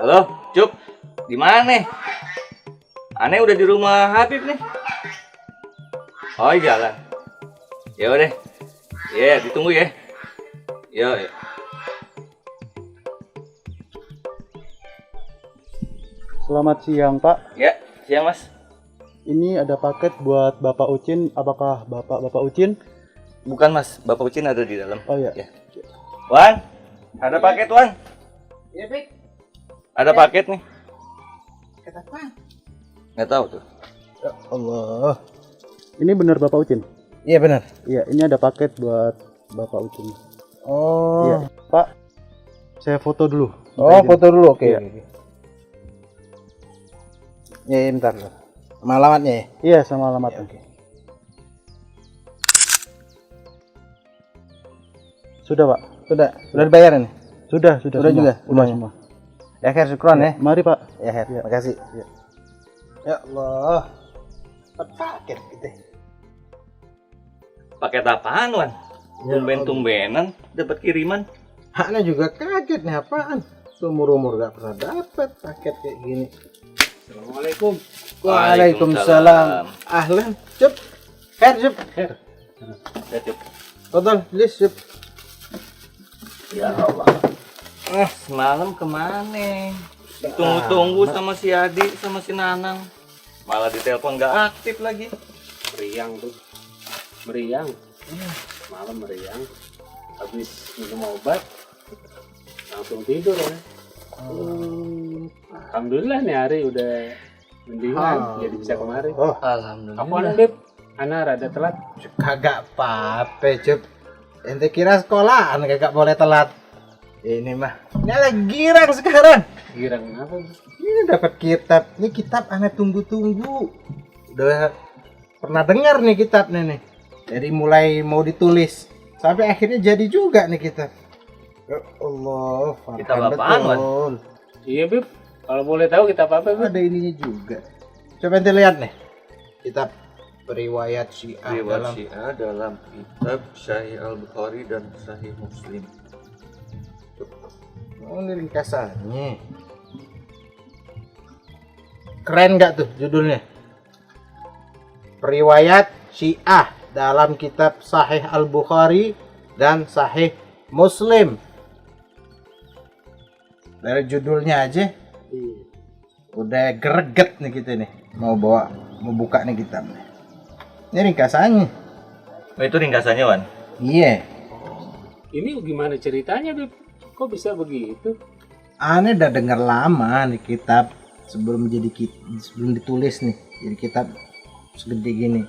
Halo, Cup. Di mana nih? Aneh udah di rumah Habib nih. Oh, jalan. Ya udah. Ya, ditunggu ya. Ya. Selamat siang, Pak. Ya, siang, Mas. Ini ada paket buat Bapak Ucin. Apakah Bapak Ucin? Bukan, Mas. Bapak Ucin ada di dalam. Oh iya. Ya. Wan, ada paket, Wan. Iya, Pik. Ada paket nih. Paket apa? Nggak tahu tuh. Ya Allah. Ini benar Bapak Ucin? Iya benar. Iya, ini ada paket buat Bapak Ucin. Oh. Iya, Pak. Saya foto dulu. Oh, foto dulu. Oke. Iya. Oke. Ya, bentar. Sama alamatnya ya? Iya, sama alamatnya. Oke. Sudah, Pak. Sudah dibayar ini? Sudah Sudah semua. juga Sudah semuanya? semua. Ya, Khair, syukron ya. Mari, Pak. Ya, Khair. Iya. Makasih. Iya. Ya Allah. Paket gitu. Paket apaan, Wan? Tumben-tumbenan dapat kiriman. Haknya juga kaget nih, apaan? Seumur-umur gak pernah dapat paket kayak gini. Assalamualaikum. Waalaikumsalam. Ahlan, Cup. Khair, Cup. Khair. Ya, Cup. Fadal, please, Cup. Ya Allah. Semalam kemana? Ditunggu-tunggu sama si Adi, sama si Nanang. Malah ditelepon nggak aktif lagi. Meriang tuh. Meriang. Malam meriang. Habis minum obat langsung tidur ya. Alhamdulillah nih hari udah mendingan jadi bisa kemari. Oh, Alhamdulillah. Apaan Beb? Ana rada telat. kagak apa-apa, Cup. Ente kira sekolahan kagak boleh telat. Ini mah nyala girang sekarang. Girang apa? Ini dapat kitab. Ini kitab aneh tunggu-tunggu. Udah pernah dengar nih kitabnya nih. Dari mulai mau ditulis sampai akhirnya jadi juga nih kitab. Ya Allah, Kitab Farhan apaan, Wan? betul. Iya Beb. Kalau boleh tahu kita apa Beb? Ada ininya juga. Coba ente lihat nih. Kitab riwayat Syiah Riwayat dalam Syiah dalam kitab Sahih Al-Bukhari dan Sahih Muslim. Oh, ini ringkasannya. Keren nggak tuh judulnya? Riwayat Syiah dalam kitab Sahih Al-Bukhari dan Sahih Muslim. Dari judulnya aja udah greget nih kita nih mau buka nih kitabnya. Ini ringkasannya. Oh, itu ringkasannya, Wan. Iya. Ini gimana ceritanya Beb? Kok bisa begitu? Aneh udah denger lama nih kitab sebelum ditulis nih jadi kitab segede gini.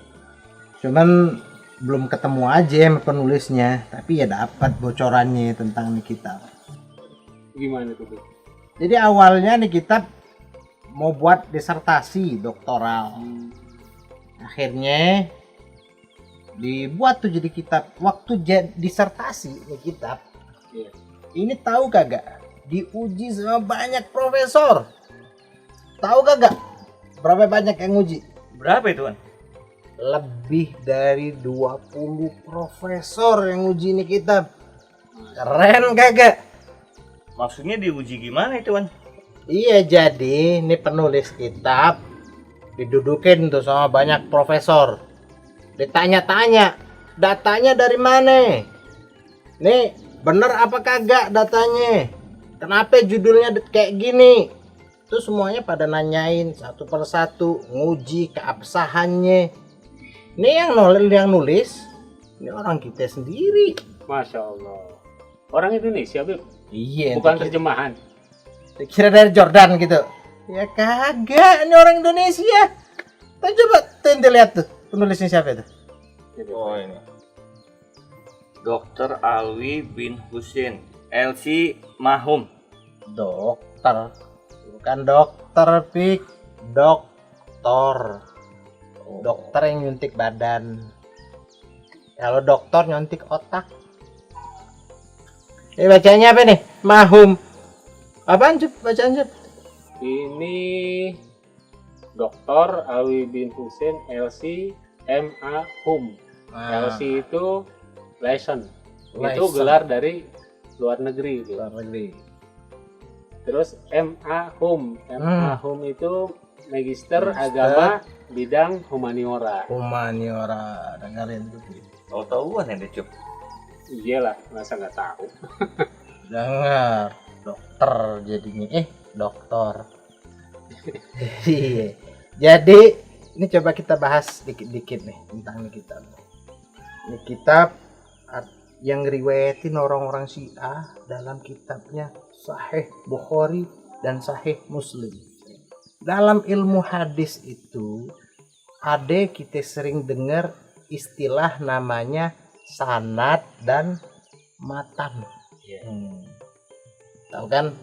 Cuman belum ketemu aja sama penulisnya, tapi ya dapat bocorannya tentang nih kitab. Gimana tuh Beb? Jadi awalnya nih kitab mau buat disertasi doktoral. Akhirnya dibuat tuh jadi kitab. Waktu disertasi nih kitab. Iya. Ini tahu kagak? Diuji sama banyak profesor. Tahu kagak? Berapa banyak yang uji? Berapa itu, Wan? Lebih dari 20 profesor yang uji ini kitab. Keren kagak? Maksudnya diuji gimana itu, Wan? Iya, jadi ini penulis kitab didudukin tuh sama banyak profesor. Ditanya-tanya, datanya dari mana? Nih, bener apa kagak datanya? Kenapa judulnya kayak gini? Itu semuanya pada nanyain satu persatu, nguji keabsahannya. Ini yang nulis, ini orang kita sendiri. Masya Allah. Orang Indonesia Beb? Iya, Bukan terjemahan. kira dari Jordan gitu. Ya kagak, ini orang Indonesia. Tapi coba ente lihat tuh, penulisnya siapa itu? Oh, ini. Dr. Alwi bin Husin, LC Mahum. Dokter. Bukan dokter, Pik. Doktor. Dokter yang nyuntik badan. Kalau dokter nyuntik otak. Ini bacanya apa nih? Mahum. Apaan, Cup? Bacaan, Cup? Ini Dr. Alwi bin Husin LC MA Hum. LC itu license. Itu License. gelar dari luar negeri gitu. Luar negeri. Terus MA Hum. MA Hum itu Magister Magister Agama bidang humaniora. Humaniora, dengerin tuh. Tahu-tahuan ya, Cup. Iyalah, masa nggak tahu. Dengar, dokter jadinya. Dokter. Iya. Jadi ini coba kita bahas dikit-dikit nih tentang ini kitab. Ini kitab yang ngeriwayatin orang-orang Syiah dalam kitabnya Sahih Bukhari dan Sahih Muslim. Dalam ilmu hadis itu ada kita sering dengar istilah namanya sanad dan matan. Tahu kan?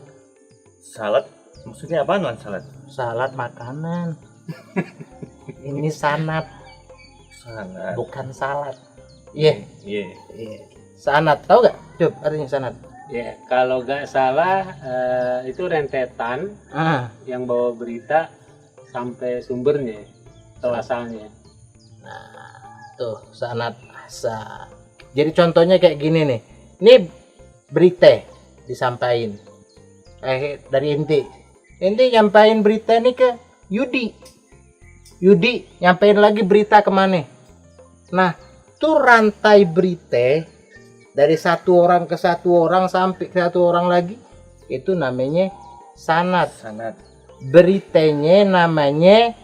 Salad maksudnya apaan, Man? Salad makanan. Ini sanad, Salad. bukan salad. Iya. Iya. Sanad, tahu gak? Coba artinya sanad. Ya, kalau nggak salah itu rentetan yang bawa berita sampai sumbernya, atau asalnya. Nah, tuh sanad asa. Jadi contohnya kayak gini nih. Ini berita disampaikan. Dari inti nyampain berita ini ke Yudi. Yudi nyampein lagi berita kemana? Nah, tuh rantai berita dari satu orang ke satu orang sampai ke satu orang lagi itu namanya sanad. Beritanya namanya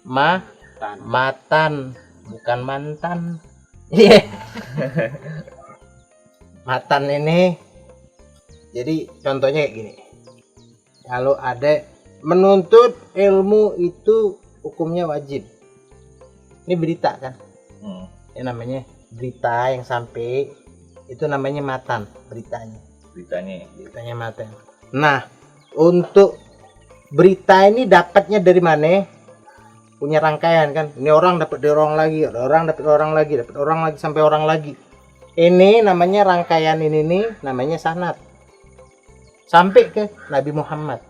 matan, bukan mantan. Iya. Matan ini. Jadi contohnya kayak gini. Kalau ada menuntut ilmu itu hukumnya wajib. Ini berita kan? Ini namanya berita yang sampai itu namanya matan, beritanya matan. Nah, untuk berita ini dapatnya dari mana? Punya rangkaian kan? Ini orang dapat dari orang lagi, ada orang dapat orang lagi, dapat orang lagi sampai orang lagi. Ini namanya rangkaian ini nih namanya sanad. Sampai ke Nabi Muhammad.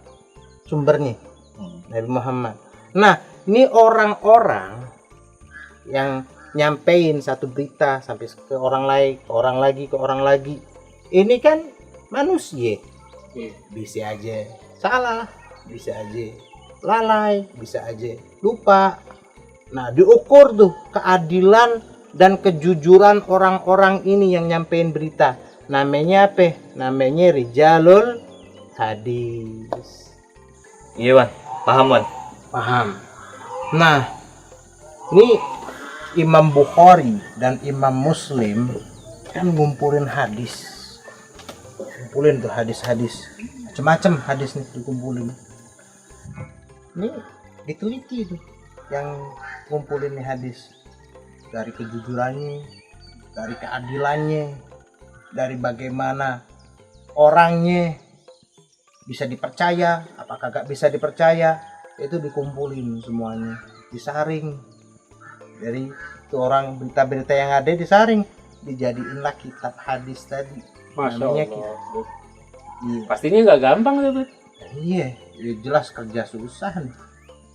Sumbernya Nabi Muhammad. Nah, ini orang-orang yang nyampein satu berita sampai ke orang lain, ke orang lagi, ke orang lagi. Ini kan manusia. Bisa aja salah, bisa aja lalai, bisa aja lupa. Nah, diukur tuh keadilan dan kejujuran orang-orang ini yang nyampein berita. Namanya apa? Namanya rijalul hadis. Iya, Wan. Paham, Wan. Paham. Nah, ini Imam Bukhari dan Imam Muslim kan ngumpulin hadis. Ngumpulin tuh hadis-hadis. Macam-macam hadis nih dikumpulin. Ini diteliti tuh yang ngumpulin nih hadis. Dari kejujurannya, dari keadilannya, dari bagaimana orangnya bisa dipercaya, apakah gak bisa dipercaya, itu dikumpulin semuanya, disaring dari itu orang berita-berita yang ada, disaring, dijadiinlah kitab hadis tadi. Masya Namanya Allah. Iya. Pastinya nggak gampang tuh, Bet. Iya, ya jelas kerja susah nih,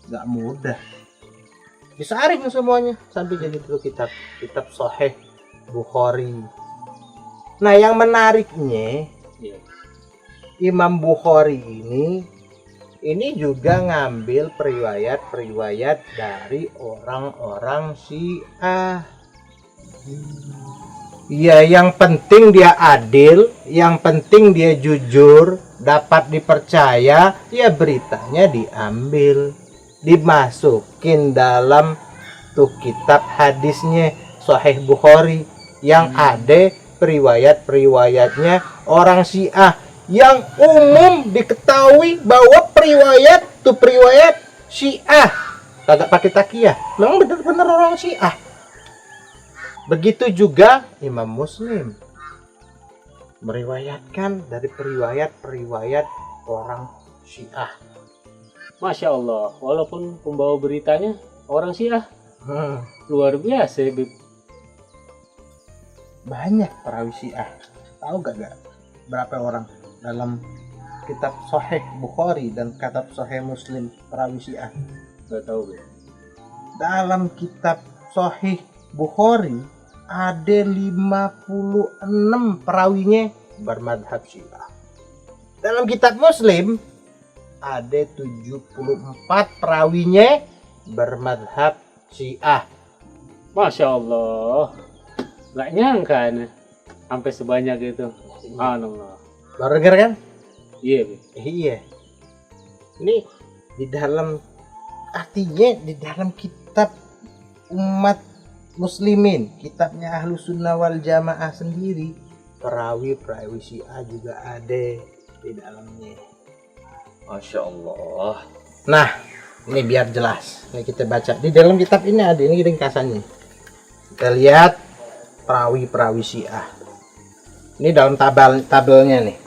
nggak mudah. Disaring semuanya sampai jadi itu kitab Sahih Bukhari. Nah, yang menariknya Imam Bukhari ini juga ngambil periwayat dari orang-orang Syiah. Ya, yang penting dia adil, yang penting dia jujur, dapat dipercaya, ya beritanya diambil, dimasukin dalam tuh kitab hadisnya Sahih Bukhari yang ada periwayat-periwayatnya orang Syiah yang umum diketahui bahwa periwayat Syiah, kagak pakai takiyah, memang benar-benar orang Syiah. Begitu juga Imam Muslim meriwayatkan dari periwayat orang Syiah. Masya Allah, walaupun pembawa beritanya orang Syiah, luar biasa, Bib. Banyak perawi Syiah. Tahu gak berapa orang dalam kitab Sahih Bukhari dan kitab Sahih Muslim perawi Syiah? Gak tahu, Bib. Dalam kitab Sahih Bukhari ada 56 perawinya bermadhab Syiah. dalam kitab Muslim ada 74 perawinya bermadhab Syiah. Masya Allah, nggak nyangka nih sampai sebanyak itu. Subhanallah. Baru denger kan? Iya, Beb. Iya. Ini di dalam, artinya di dalam kitab umat muslimin, kitabnya Ahlus Sunnah wal Jamaah sendiri, perawi Syiah juga ada di dalamnya. Masya Allah. Nah, ini biar jelas. Ini kita baca. Di dalam kitab ini ada, ini ringkasannya. Kita lihat perawi Syiah. Ini dalam tabelnya nih.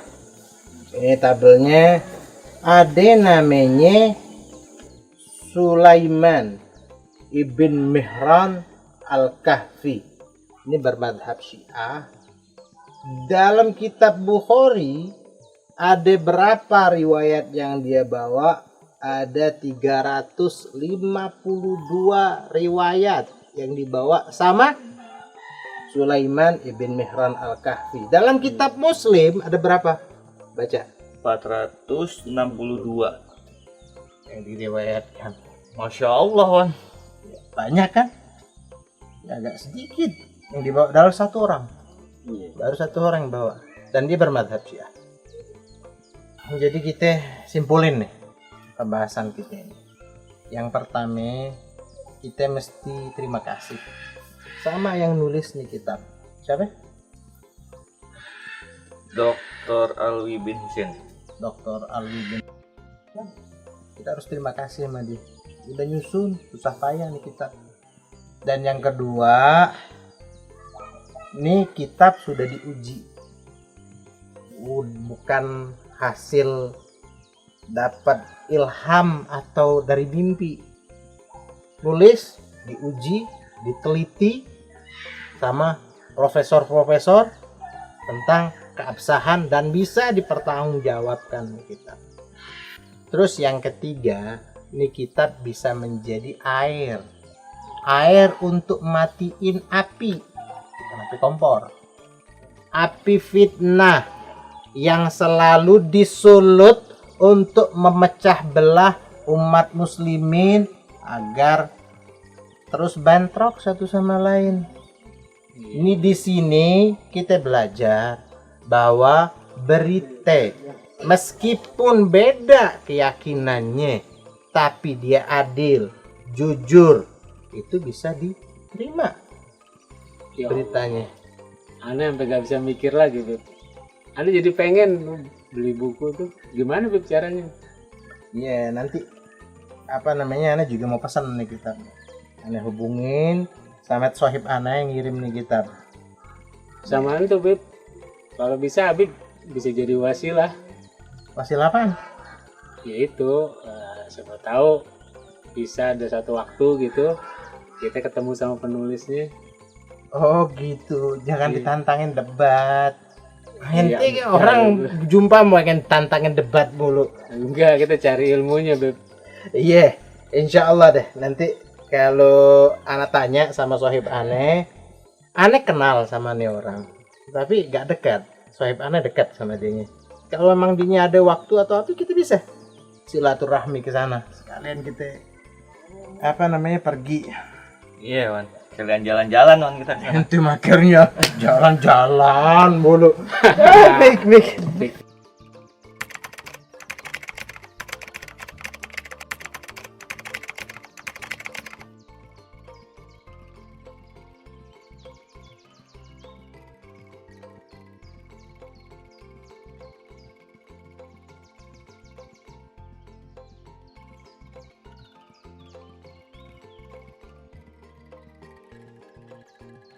Ini tabelnya ada namanya Sulaiman ibn Mihran al-Kahfi. Ini bermadhab Syiah. Dalam kitab Bukhari ada berapa riwayat yang dia bawa? Ada 352 riwayat yang dibawa sama Sulaiman ibn Mihran al-Kahfi. Dalam kitab Muslim ada berapa? Baca. 462. Yang diriwayatkan. Masya Allah, Wan. Banyak kan? Ya, agak sedikit yang dibawa dalam satu orang. Baru satu orang yang bawa. Dan dia bermadhab Syiah. Jadi kita simpulin nih pembahasan kita ini. Yang pertama, kita mesti terima kasih sama yang nulis nih kitab. Siapa? Dr. Alwi bin Husain. Dr. Alwi bin. Kita harus terima kasih sama dia. Udah nyusun, susah payah nih kitab. Dan yang kedua, ini kitab sudah diuji. Bukan hasil dapat ilham atau dari mimpi. Nulis, diuji, diteliti sama profesor-profesor tentang keabsahan dan bisa dipertanggungjawabkan kitab. Terus yang ketiga, ini kitab bisa menjadi air. Air untuk matiin api. Bukan api kompor. Api fitnah yang selalu disulut untuk memecah belah umat muslimin agar terus bentrok satu sama lain. Ini di sini kita belajar bahwa berita meskipun beda keyakinannya tapi dia adil, jujur, itu bisa diterima Ya Allah. beritanya. Aneh sampai gak bisa mikir lagi, Beb. Aneh jadi pengen beli buku tuh. Gimana, Beb, caranya? Iya, nanti apa namanya, Ana juga mau pesan nih kitab. Ana hubungin sama Sohib Ana yang ngirim nih kitab. Samaan tuh, Beb. Kalau bisa, Habib bisa jadi wasilah. Wasil apaan? Yaitu, siapa tahu bisa ada satu waktu gitu kita ketemu sama penulisnya. Oh gitu, jangan Iya. ditantangin debat. Ente Iya, orang jumpa mau pengen tantangin debat mulu. Enggak, kita cari ilmunya, Beb. Iya, insya Allah deh. Nanti kalau Ana tanya sama Sohib Ane kenal sama nih orang, tapi gak dekat. Sohib Ane dekat sama dia. Kalau memang dia ada waktu atau apa, kita bisa silaturahmi ke sana. Sekalian kita apa namanya pergi. Iya, Wan. Kalian jalan-jalan, Wan, kita. Ente makirnya jalan-jalan mulu. Mik. Beb,